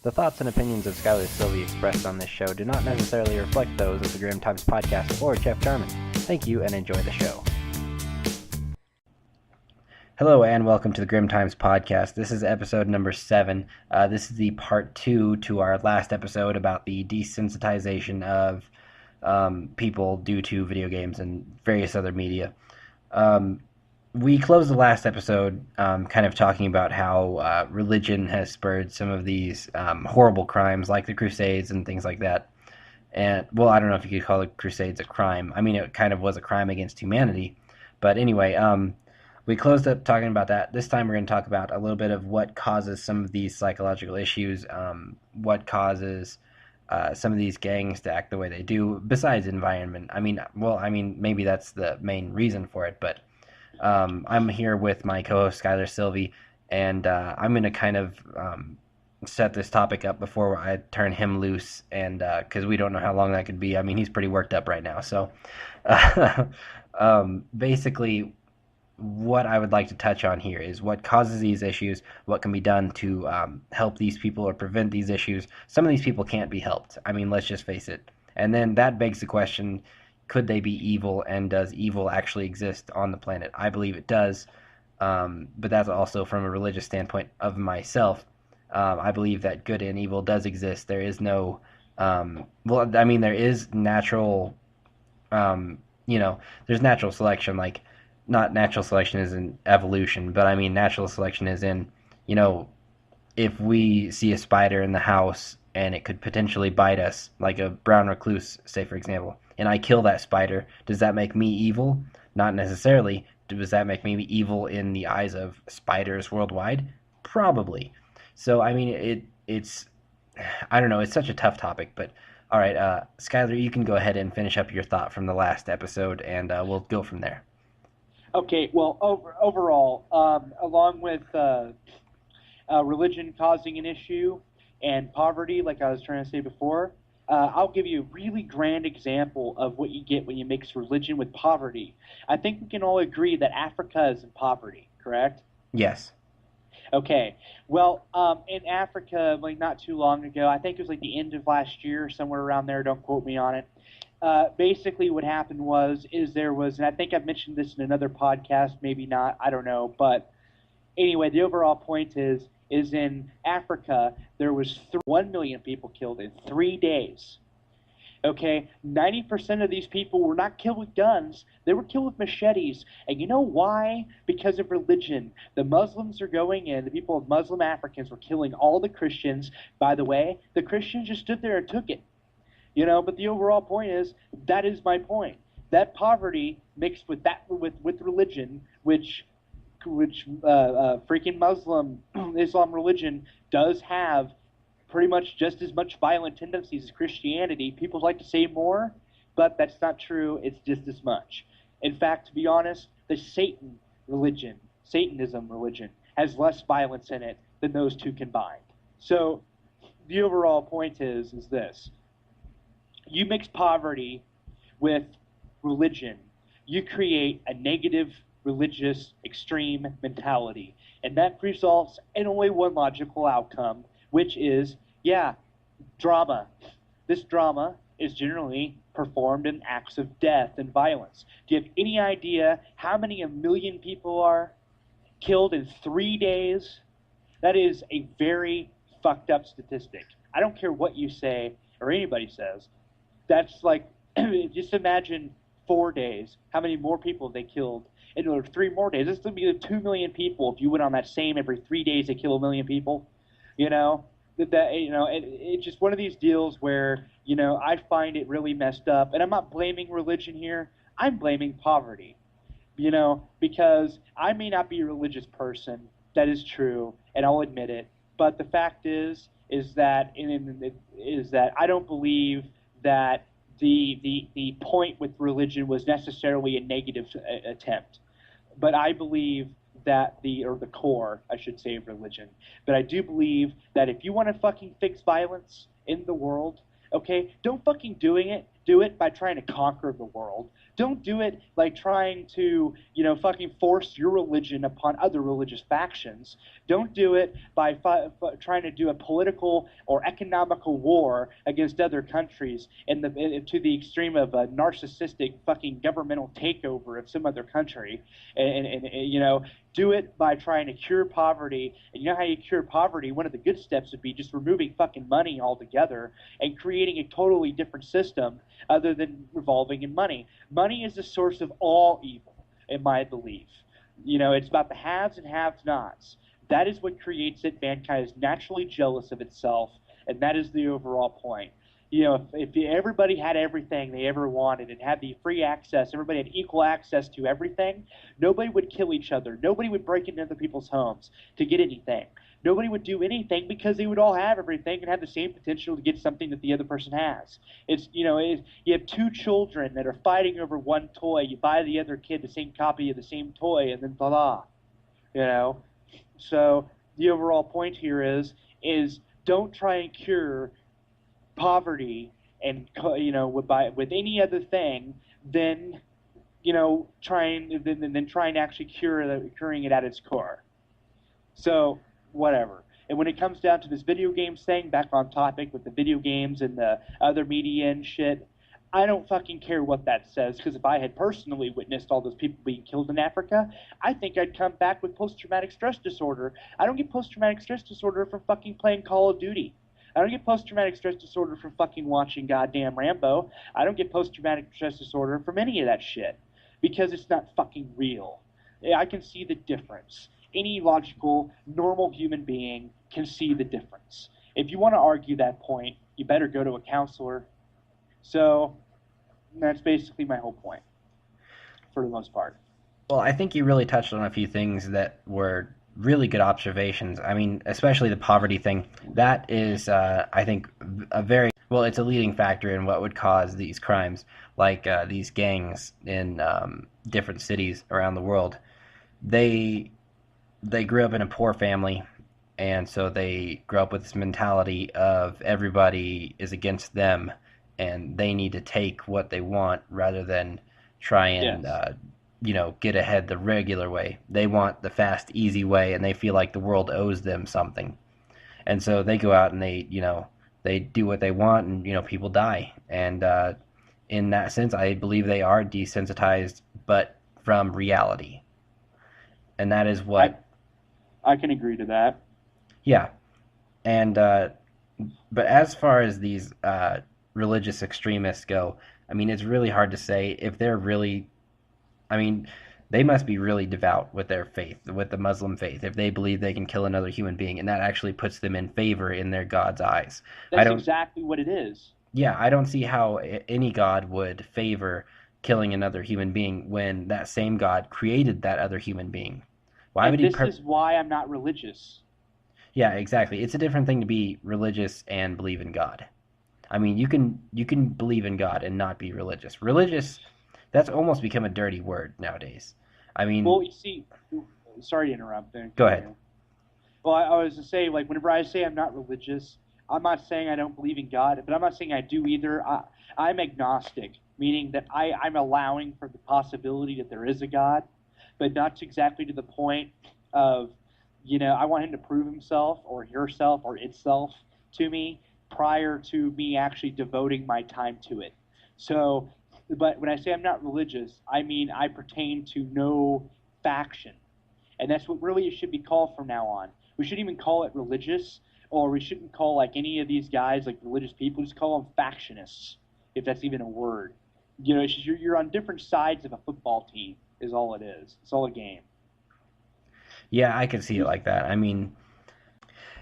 The thoughts and opinions of Skylar Sylvie expressed on this show do not necessarily reflect those of the Grimm Times podcast or Jeff Jarman. Thank you and enjoy the show. Hello and welcome to the Grimm Times podcast. This is episode number 7. This is the part 2 to our last episode about the desensitization of people due to video games and various other media. We closed the last episode kind of talking about how religion has spurred some of these horrible crimes like the Crusades and things like that. And, well, I don't know if you could call the Crusades a crime. I mean, it kind of was a crime against humanity. But anyway, we closed up talking about that. This time we're going to talk about a little bit of what causes some of these psychological issues, what causes some of these gangs to act the way they do, besides environment. I mean, maybe that's the main reason for it, but I'm here with my co-host Skylar Sylvie, and I'm going to kind of set this topic up before I turn him loose, and because we don't know how long that could be. I mean, he's pretty worked up right now. So basically, what I would like to touch on here is what causes these issues, what can be done to help these people or prevent these issues. Some of these people can't be helped. I mean, let's just face it. And then that begs the question, could they be evil, and does evil actually exist on the planet? I believe it does, but that's also from a religious standpoint of myself. I believe that good and evil does exist. There is no, there is natural, there's natural selection, like, not natural selection as in evolution, but I mean natural selection as in, if we see a spider in the house and it could potentially bite us, like a brown recluse, say for example, and I kill that spider, does that make me evil? Not necessarily. Does that make me evil in the eyes of spiders worldwide? Probably. So, I mean, it's, I don't know, it's such a tough topic, but all right, Skylar, you can go ahead and finish up your thought from the last episode, and we'll go from there. Okay, well, overall, along with religion causing an issue and poverty, like I was trying to say before, I'll give you a really grand example of what you get when you mix religion with poverty. I think we can all agree that Africa is in poverty, correct? Yes. Okay, well, in Africa, like not too long ago, I think it was like the end of last year, somewhere around there, don't quote me on it. Basically what happened there was, and I think I've mentioned this in another podcast, maybe not, I don't know, but anyway, the overall point is in Africa, there was 1 million people killed in 3 days. Okay, 90% of these people were not killed with guns, they were killed with machetes. And you know why? Because of religion. The Muslims are going in, the people of Muslim Africans were killing all the Christians. By the way, the Christians just stood there and took it. But the overall point is, that is my point. That poverty mixed with with religion, which freaking Islam religion does have pretty much just as much violent tendencies as Christianity. People like to say more, but that's not true. It's just as much. In fact, to be honest, the Satanism religion, has less violence in it than those two combined. So the overall point is this. You mix poverty with religion, you create a negative religious extreme mentality. And that results in only one logical outcome, which is, drama. This drama is generally performed in acts of death and violence. Do you have any idea how many 1 million people are killed in 3 days? That is a very fucked up statistic. I don't care what you say or anybody says. That's like, just imagine 4 days, how many more people they killed. And there 3 more days. This would be 2 million people if you went on that same every 3 days they kill 1 million people. It's just one of these deals where, I find it really messed up. And I'm not blaming religion here. I'm blaming poverty. Because I may not be a religious person. That is true, and I'll admit it. But the fact is that I don't believe that the point with religion was necessarily a negative attempt. But I believe that the core, I should say, of religion. But I do believe that if you want to fucking fix violence in the world, okay, don't fucking Do it by trying to conquer the world. Don't do it like trying to, fucking force your religion upon other religious factions. Don't do it by trying to do a political or economical war against other countries to the extreme of a narcissistic fucking governmental takeover of some other country. Do it by trying to cure poverty. And you know how you cure poverty? One of the good steps would be just removing fucking money altogether and creating a totally different system other than revolving in money. Money is the source of all evil, in my belief. It's about the haves and have-nots. That is what creates it. Mankind is naturally jealous of itself, and that is the overall point. If everybody had everything they ever wanted and had the free access, everybody had equal access to everything, nobody would kill each other. Nobody would break into other people's homes to get anything. Nobody would do anything because they would all have everything and have the same potential to get something that the other person has. You have two children that are fighting over one toy. You buy the other kid the same copy of the same toy, and then blah. You know, so the overall point here is don't try and cure poverty and with any other thing than trying to actually curing it at its core. So whatever. And when it comes down to this video games thing, back on topic with the video games and the other media and shit, I don't fucking care what that says, because if I had personally witnessed all those people being killed in Africa, I think I'd come back with post-traumatic stress disorder. I don't get post-traumatic stress disorder from fucking playing Call of Duty. I don't get post-traumatic stress disorder from fucking watching goddamn Rambo. I don't get post-traumatic stress disorder from any of that shit, because it's not fucking real. I can see the difference. Any logical, normal human being can see the difference. If you want to argue that point, you better go to a counselor. So that's basically my whole point, for the most part. Well, I think you really touched on a few things that were really good observations. I mean, especially the poverty thing. That is, I think, a very well. It's a leading factor in what would cause these crimes, like these gangs in different cities around the world. They they grew up in a poor family, and so they grew up with this mentality of everybody is against them, and they need to take what they want rather than try and Yes. get ahead the regular way. They want the fast, easy way, and they feel like the world owes them something, and so they go out and they do what they want, and people die, and in that sense, I believe they are desensitized, but from reality, and that is I what. I can agree to that. Yeah, and but as far as these religious extremists go, I mean, it's really hard to say if they're really. I mean, they must be really devout with their faith, with the Muslim faith, if they believe they can kill another human being, and that actually puts them in favor in their God's eyes. I That's don't. exactly what it is. Yeah, I don't see how any God would favor killing another human being when that same God created that other human being. Why would And he this per? is why I'm not religious. Yeah, exactly. It's a different thing to be religious and believe in God. I mean, you can believe in God and not be religious. Religious, that's almost become a dirty word nowadays. I Well, mean, you see, sorry to interrupt there. go ahead. Continue. Well, I was to say, like, whenever I say I'm not religious, I'm not saying I don't believe in God, but I'm not saying I do either. I'm agnostic, meaning that I'm allowing for the possibility that there is a God, but not exactly to the point of, I want him to prove himself or herself or itself to me prior to me actually devoting my time to it. So, but when I say I'm not religious, I mean I pertain to no faction. And that's what really it should be called from now on. We shouldn't even call it religious, or we shouldn't call like any of these guys like religious people. Just call them factionists, if that's even a word. It's just, you're on different sides of a football team. Is all it is. It's all a game. Yeah, I can see it like that. I mean,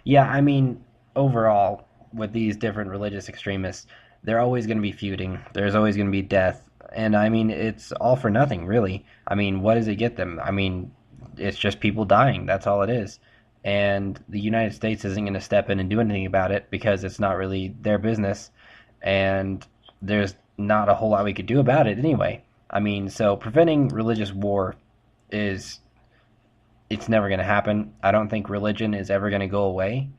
yeah, I mean, overall, with these different religious extremists, they're always going to be feuding. There's always going to be death. And I mean, it's all for nothing, really. I mean, what does it get them? I mean, it's just people dying. That's all it is. And the United States isn't going to step in and do anything about it because it's not really their business. And there's not a whole lot we could do about it anyway. I mean, so preventing religious war is it's never going to happen. I don't think religion is ever going to go away.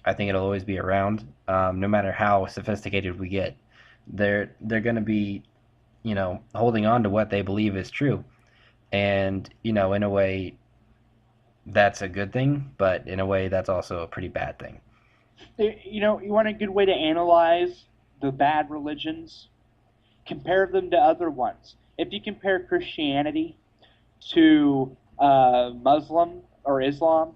I think it'll always be around, no matter how sophisticated we get. They're going to be, holding on to what they believe is true. And, in a way, that's a good thing, but in a way, that's also a pretty bad thing. You want a good way to analyze the bad religions? Compare them to other ones. If you compare Christianity to Muslim or Islam,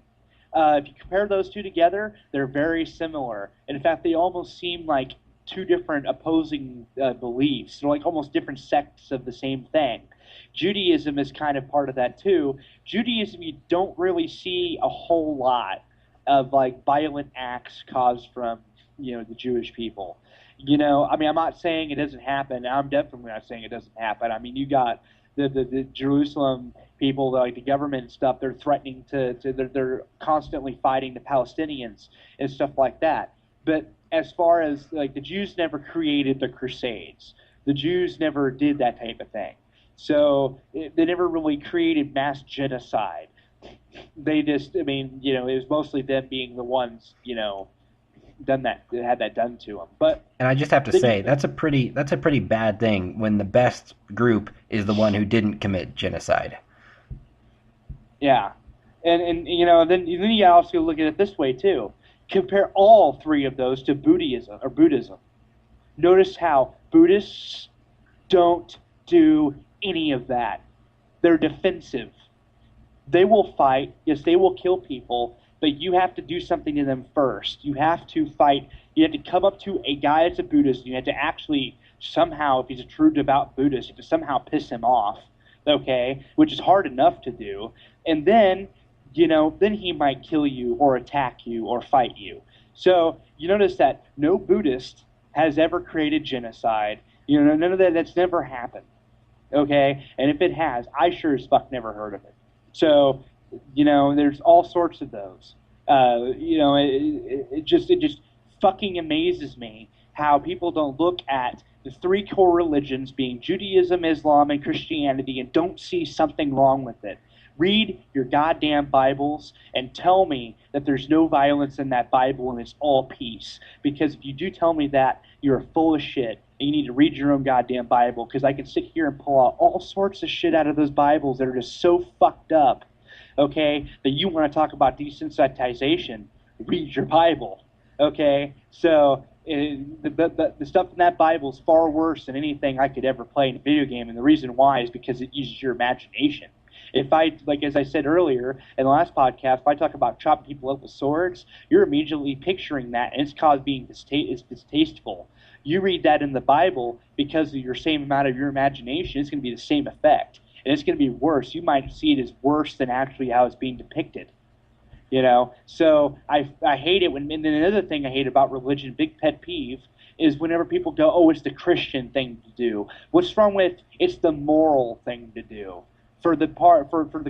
if you compare those two together, they're very similar. And in fact, they almost seem like two different opposing beliefs. They're like almost different sects of the same thing. Judaism is kind of part of that too. Judaism, you don't really see a whole lot of like violent acts caused from the Jewish people. I mean, I'm not saying it doesn't happen. I'm definitely not saying it doesn't happen. I mean, you got the Jerusalem people, like the government and stuff. They're threatening they're constantly fighting the Palestinians and stuff like that. But as far as like the Jews never created the Crusades, the Jews never did that type of thing. So they never really created mass genocide. They just, I mean, it was mostly them being the ones, done that, had that done to them. But And I just have to then say, you, that's a pretty bad thing when the best group is the one who didn't commit genocide. yeah, and then you also look at it this way too. Compare all three of those to Buddhism. Notice how Buddhists don't do any of that. They're defensive. They will fight. Yes, they will kill people, but you have to do something to them first. You have to fight. You have to come up to a guy that's a Buddhist. You have to actually somehow, if he's a true devout Buddhist, you have to somehow piss him off, okay, which is hard enough to do. And then he might kill you or attack you or fight you. So you notice that no Buddhist has ever created genocide. None of that's never happened. Okay, and if it has, I sure as fuck never heard of it. So, there's all sorts of those. It just fucking amazes me how people don't look at the three core religions being Judaism, Islam, and Christianity and don't see something wrong with it. Read your goddamn Bibles and tell me that there's no violence in that Bible and it's all peace. Because if you do tell me that, you're full of shit. And you need to read your own goddamn Bible because I can sit here and pull out all sorts of shit out of those Bibles that are just so fucked up, okay, that you want to talk about desensitization. Read your Bible, okay? So the stuff in that Bible is far worse than anything I could ever play in a video game. And the reason why is because it uses your imagination. If I, like as I said earlier in the last podcast, if I talk about chopping people up with swords, you're immediately picturing that, and it's caused being it's distasteful. You read that in the Bible because of your same amount of your imagination, it's going to be the same effect, and it's going to be worse. You might see it as worse than actually how it's being depicted. So I hate it when. And then another thing I hate about religion, big pet peeve, is whenever people go, "Oh, it's the Christian thing to do." What's wrong with it's the moral thing to do? For the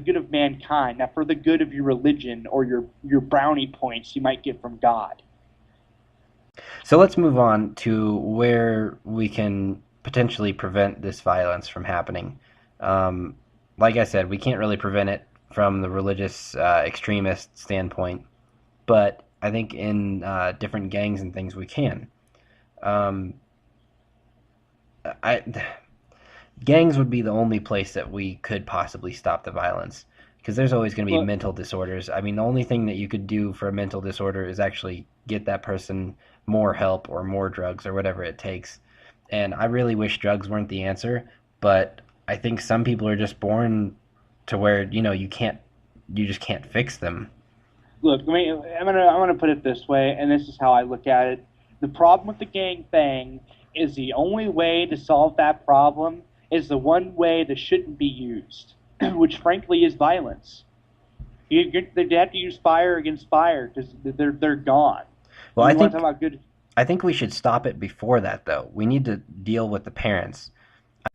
good of mankind, not for the good of your religion or your brownie points you might get from God. So let's move on to where we can potentially prevent this violence from happening. Um, like I said, we can't really prevent it from the religious extremist standpoint, but I think in different gangs and things we can. Um, I Gangs would be the only place that we could possibly stop the violence because there's always going to be Well, mental disorders. I mean, the only thing that you could do for a mental disorder is actually get that person more help or more drugs or whatever it takes. And I really wish drugs weren't the answer, but I think some people are just born to where, you just can't fix them. look, I'm gonna put it this way, and this is how I look at it. The problem with the gang thing is the only way to solve that problem is the one way that shouldn't be used, which frankly is violence. They have to use fire against fire because they're gone. Well, You want to talk about good? I think we should stop it before that though. We need to deal with the parents.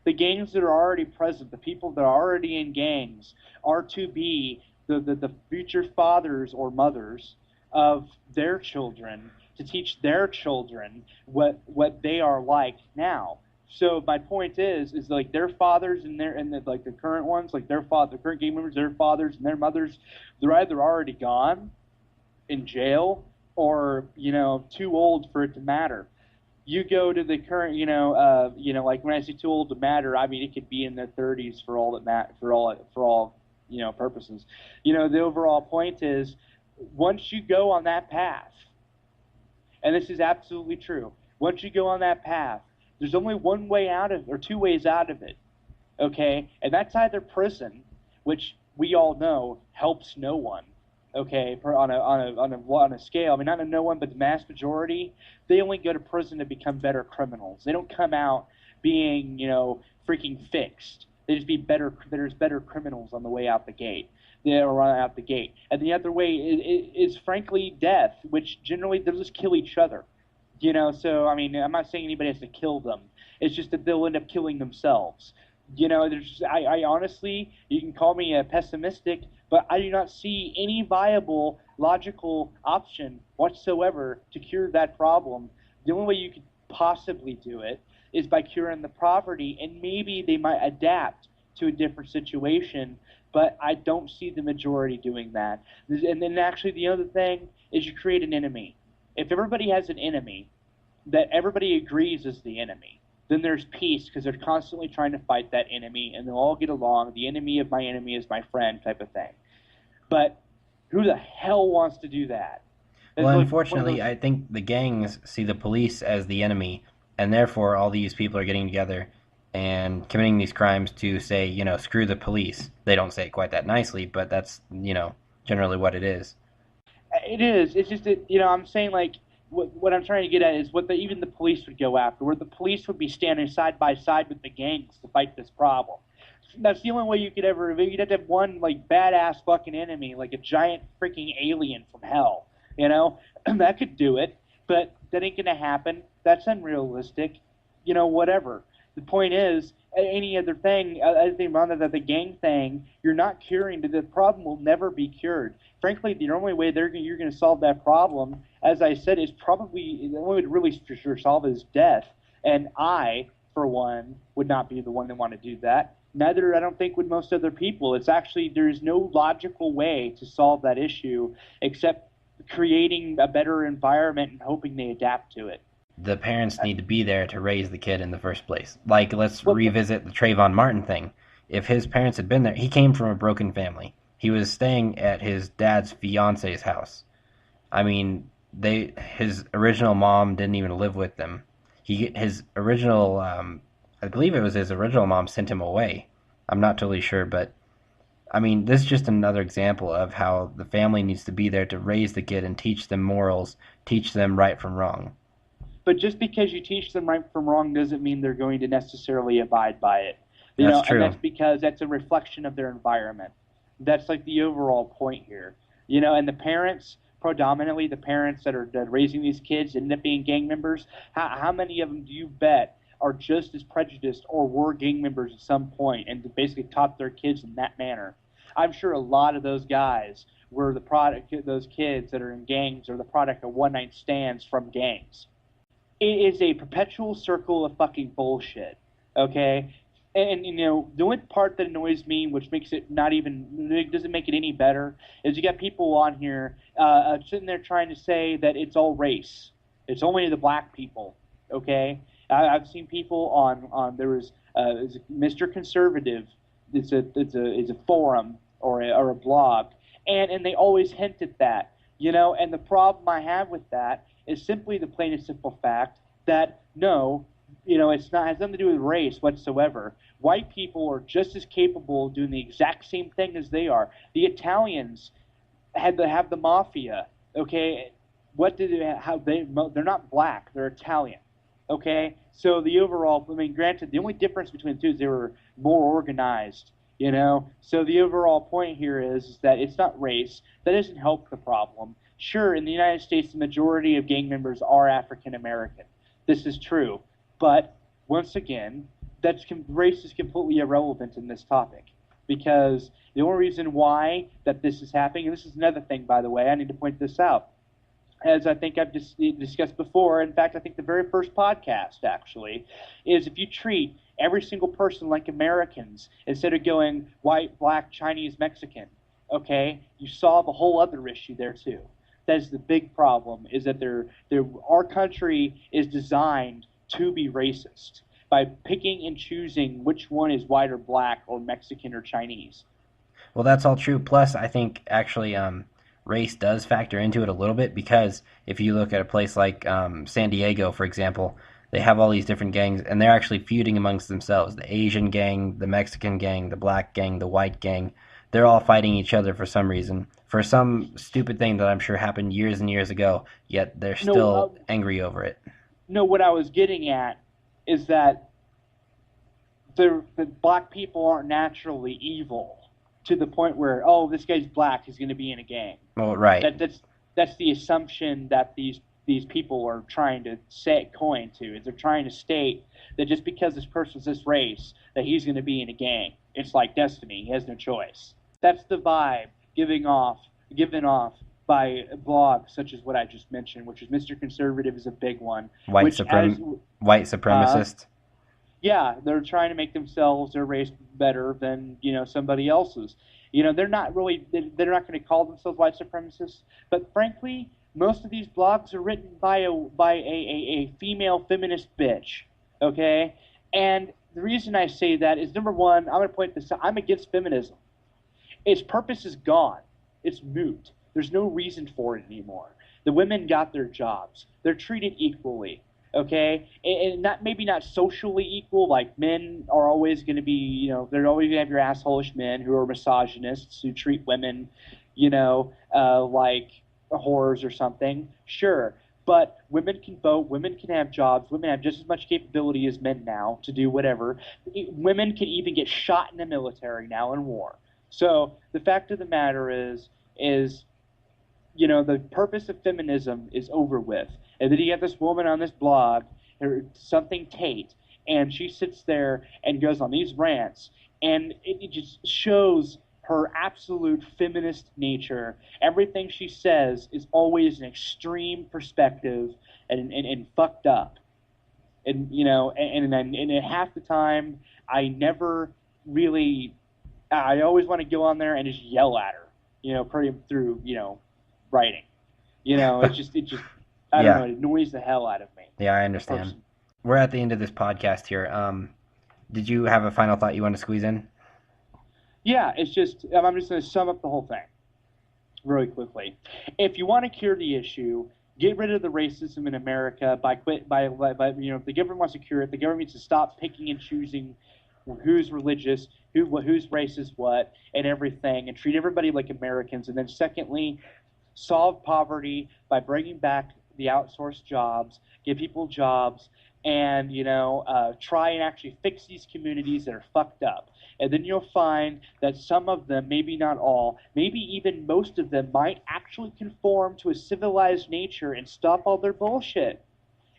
The gangs that are already present, the people that are already in gangs, are to be the future fathers or mothers of their children to teach their children what they are like now. So my point is like their fathers like the current ones, like the current gang members, their fathers and their mothers, they're either already gone in jail or too old for it to matter. You go to the current, like when I say too old to matter, I mean it could be in their 30s for all that for all purposes. The overall point is once you go on that path, and this is absolutely true. Once you go on that path, there's only one way out of, or two ways out of it. Okay, and that's either prison, which we all know helps no one. Okay, on a scale. I mean, not a no one, but the mass majority, they only go to prison to become better criminals. They don't come out being, freaking fixed. They just be better. There's better criminals on the way out the gate. They'll run out the gate. And the other way is frankly death, which generally they'll just kill each other. So I mean, I'm not saying anybody has to kill them. It's just that they'll end up killing themselves. I honestly, you can call me a pessimistic, but I do not see any viable, logical option whatsoever to cure that problem. The only way you could possibly do it is by curing the poverty, and maybe they might adapt to a different situation, but I don't see the majority doing that. And then actually the other thing is you create an enemy. If everybody has an enemy that everybody agrees is the enemy, then there's peace because they're constantly trying to fight that enemy and they'll all get along. The enemy of my enemy is my friend type of thing. But who the hell wants to do that? It's Well, like one of unfortunately, those. I think the gangs see the police as the enemy, and therefore all these people are getting together and committing these crimes to say, screw the police. They don't say it quite that nicely, but that's, generally what it is. It is. It's just that I'm saying like what I'm trying to get at is what even the police would go after, where the police would be standing side by side with the gangs to fight this problem. That's the only way you could ever. You'd have to have one like badass fucking enemy, like a giant freaking alien from hell. That could do it, but that ain't gonna happen. That's unrealistic. Whatever. The point is, any other thing, anything wrong with the gang thing, you're not curing. The problem will never be cured. Frankly, the only way you're going to solve that problem, as I said, is probably the only way to really for sure solve it is death. And I, for one, would not be the one that want to do that. Neither, I don't think, would most other people. It's actually there's no logical way to solve that issue except creating a better environment and hoping they adapt to it. The parents need to be there to raise the kid in the first place. Like, let's Well, revisit the Trayvon Martin thing. If his parents had been there, he came from a broken family. He was staying at his dad's fiance's house. I mean, his original mom didn't even live with them. His original, I believe it was his original mom sent him away. I'm not totally sure, but I mean, this is just another example of how the family needs to be there to raise the kid and teach them morals, teach them right from wrong. but just because you teach them right from wrong doesn't mean they're going to necessarily abide by it. That's And true. that's because that's a reflection of their environment. That's like the overall point here. And the parents, predominantly the parents that are raising these kids end up being gang members. How many of them do you bet are just as prejudiced or were gang members at some point and basically taught their kids in that manner? I'm sure a lot of those guys were the product, those kids that are in gangs are the product of one night stands from gangs. It is a perpetual circle of fucking bullshit. Okay, and the only part that annoys me, which makes it not even it doesn't make it any better, is you got people on here sitting there trying to say that it's all race. It's only the black people. Okay, I've seen people on there was Mr. Conservative. It's a forum or a blog, and they always hint at that. And the problem I have with that is simply the plain and simple fact that no, it's not has nothing to do with race whatsoever. White people are just as capable of doing the exact same thing as they are. The Italians had to have the mafia. Okay, what did they how they're not black, they're Italian. Okay, so the overall, I mean, granted, the only difference between the two is they were more organized. So the overall point here is that it's not race. That doesn't help the problem. Sure, in the United States, the majority of gang members are African American. This is true, but once again, race is completely irrelevant in this topic because the only reason why that this is happening, and this is another thing, by the way, I need to point this out, as I think I've discussed before. In fact, I think the very first podcast actually is if you treat every single person like Americans instead of going white, black, Chinese, Mexican, okay, you solve a whole other issue there too. That's the big problem. Is that our country is designed to be racist by picking and choosing which one is white or black or Mexican or Chinese. Well, that's all true. Plus, I think actually race does factor into it a little bit because if you look at a place like San Diego, for example, they have all these different gangs and they're actually feuding amongst themselves. The Asian gang, the Mexican gang, the black gang, the white gang. They're all fighting each other for some reason, for some stupid thing that I'm sure happened years and years ago, yet they're No, still angry over it. no. What I was getting at is that the black people aren't naturally evil to the point where, oh, this guy's black, he's going to be in a gang. Well, right. That's the assumption that these people are trying to coin to. Is they're trying to state that just because this person's this race, that he's going to be in a gang. It's like destiny. He has no choice. That's the vibe given off by blogs such as what I just mentioned, which is Mr. Conservative is a big one. White supremacist. Yeah, they're trying to make themselves, their race, better than somebody else's. They're not not going to call themselves white supremacists, but frankly, most of these blogs are written by a female feminist bitch. Okay, and the reason I say that is, number one, I'm going to point this out. I'm against feminism. Its purpose is gone. It's moot. There's no reason for it anymore. The women got their jobs. They're treated equally. Okay, and maybe not socially equal. Like men are always going to be, they're always going to have your assholeish men who are misogynists who treat women, like whores or something. Sure, but women can vote, women can have jobs, women have just as much capability as men now to do whatever. Women can even get shot in the military now in war. So the fact of the matter is the purpose of feminism is over with. And then you get this woman on this blog, something Tate, and she sits there and goes on these rants, and it just shows her absolute feminist nature. Everything she says is always an extreme perspective and fucked up. And and half the time I never really, I always want to go on there and just yell at her, pretty through writing. It just I don't know, it annoys the hell out of me. Yeah, I understand. We're at the end of this podcast here. Did you have a final thought you want to squeeze in? Yeah, I'm just going to sum up the whole thing really quickly. If you want to cure the issue, get rid of the racism in America by if the government wants to cure it, the government needs to stop picking and choosing who's religious, whose race is what, and everything, and treat everybody like Americans. And then secondly, solve poverty by bringing back the outsourced jobs, give people jobs, and try and actually fix these communities that are fucked up. And then you'll find that some of them, maybe not all, maybe even most of them, might actually conform to a civilized nature and stop all their bullshit.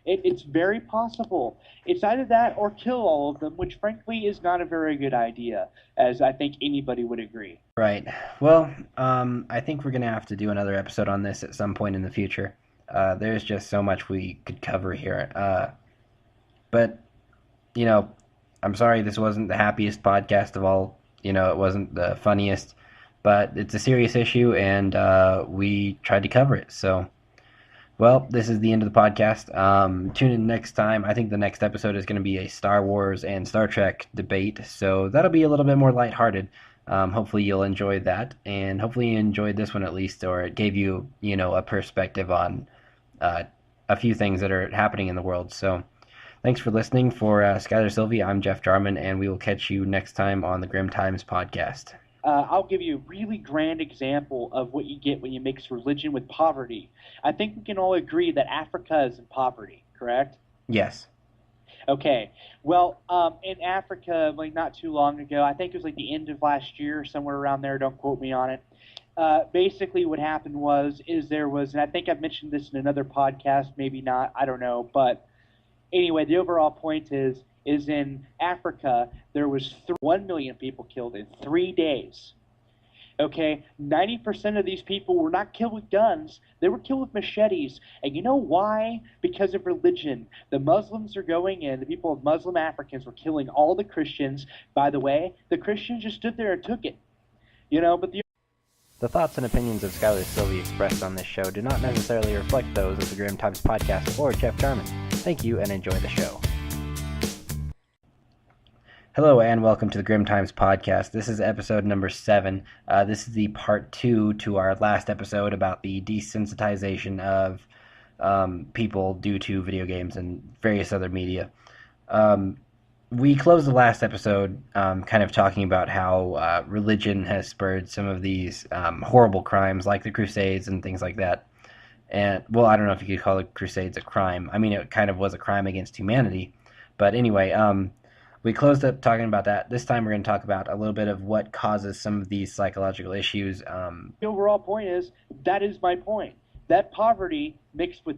It's very possible. It's either that or kill all of them, which frankly is not a very good idea, as I think anybody would agree. Right. Well, I think we're going to have to do another episode on this at some point in the future. There's just so much we could cover here. But, I'm sorry this wasn't the happiest podcast of all. It wasn't the funniest. But it's a serious issue, and we tried to cover it. So, well, this is the end of the podcast. Tune in next time. I think the next episode is going to be a Star Wars and Star Trek debate. So that'll be a little bit more lighthearted. Hopefully you'll enjoy that, and hopefully you enjoyed this one at least, or it gave you, a perspective on a few things that are happening in the world. So thanks for listening. For Skylar Sylvie, I'm Jeff Jarman, and we will catch you next time on the Grimm Times podcast. I'll give you a really grand example of what you get when you mix religion with poverty. I think we can all agree that Africa is in poverty, correct? Yes. Okay. Well, in Africa, like not too long ago, I think it was like the end of last year, somewhere around there, don't quote me on it. Basically what happened there was, and I think I've mentioned this in another podcast, maybe not, I don't know, but anyway, the overall point is in Africa, there was 1 million people killed in 3 days. Okay, 90% of these people were not killed with guns. They were killed with machetes. And you know why? Because of religion. The Muslims are going in. The people of Muslim Africans were killing all the Christians. By the way, the Christians just stood there and took it. But the The thoughts and opinions of Skylar Sylvie expressed on this show do not necessarily reflect those of the Grimm Times podcast or Jeff Garman. Thank you and enjoy the show. Hello and welcome to the Grimm Times podcast. This is episode number 7. This is the part 2 to our last episode about the desensitization of people due to video games and various other media. We closed the last episode kind of talking about how religion has spurred some of these horrible crimes like the Crusades and things like that. And, well, I don't know if you could call the Crusades a crime. I mean, it kind of was a crime against humanity. But anyway, we closed up talking about that. This time we're going to talk about a little bit of what causes some of these psychological issues. The overall point is, that is my point. That poverty mixed with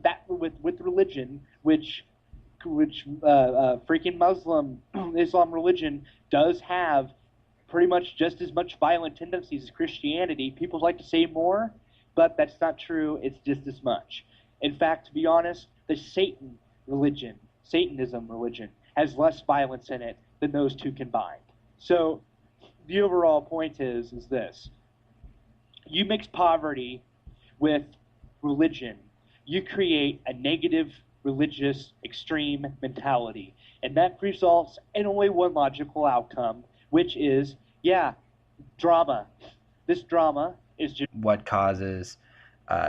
religion, which freaking Islam religion does have pretty much just as much violent tendencies as Christianity. People like to say more, but that's not true. It's just as much. In fact, to be honest, the Satanism religion, has less violence in it than those two combined. So the overall point is this. You mix poverty with religion, you create a negative religious extreme mentality, and that results in only one logical outcome, which is drama. This drama is just what causes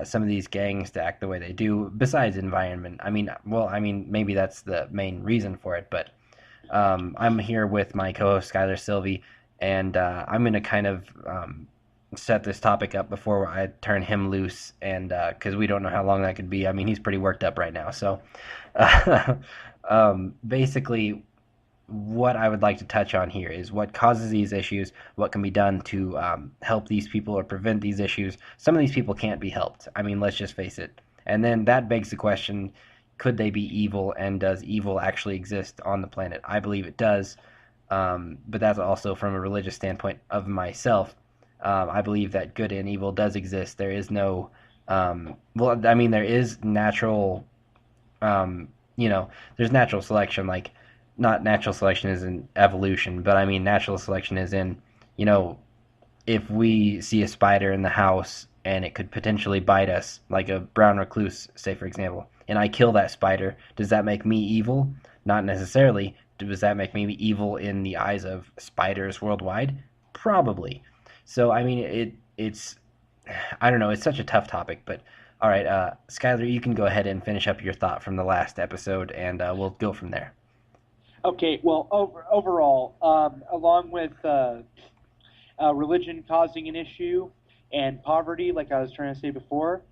some of these gangs to act the way they do, besides environment. I mean, maybe that's the main reason for it, but I'm here with my co-host Skylar Sylvie, and I'm going to kind of set this topic up before I turn him loose, and because we don't know how long that could be. I mean, he's pretty worked up right now. So basically, what I would like to touch on here is what causes these issues, what can be done to help these people or prevent these issues. Some of these people can't be helped. I mean, let's just face it. And then that begs the question, could they be evil, and does evil actually exist on the planet? I believe it does, but that's also from a religious standpoint of myself. I believe that good and evil does exist. There is no, there is natural, there's natural selection, like, not natural selection is in evolution, but I mean natural selection is in, if we see a spider in the house and it could potentially bite us, like a brown recluse, say for example, and I kill that spider, does that make me evil? Not necessarily. Does that make me evil in the eyes of spiders worldwide? Probably. So I mean, it's I don't know. It's such a tough topic, but all right, Skylar, you can go ahead and finish up your thought from the last episode, and we'll go from there. okay. Well, overall, along with religion causing an issue and poverty, like I was trying to say before,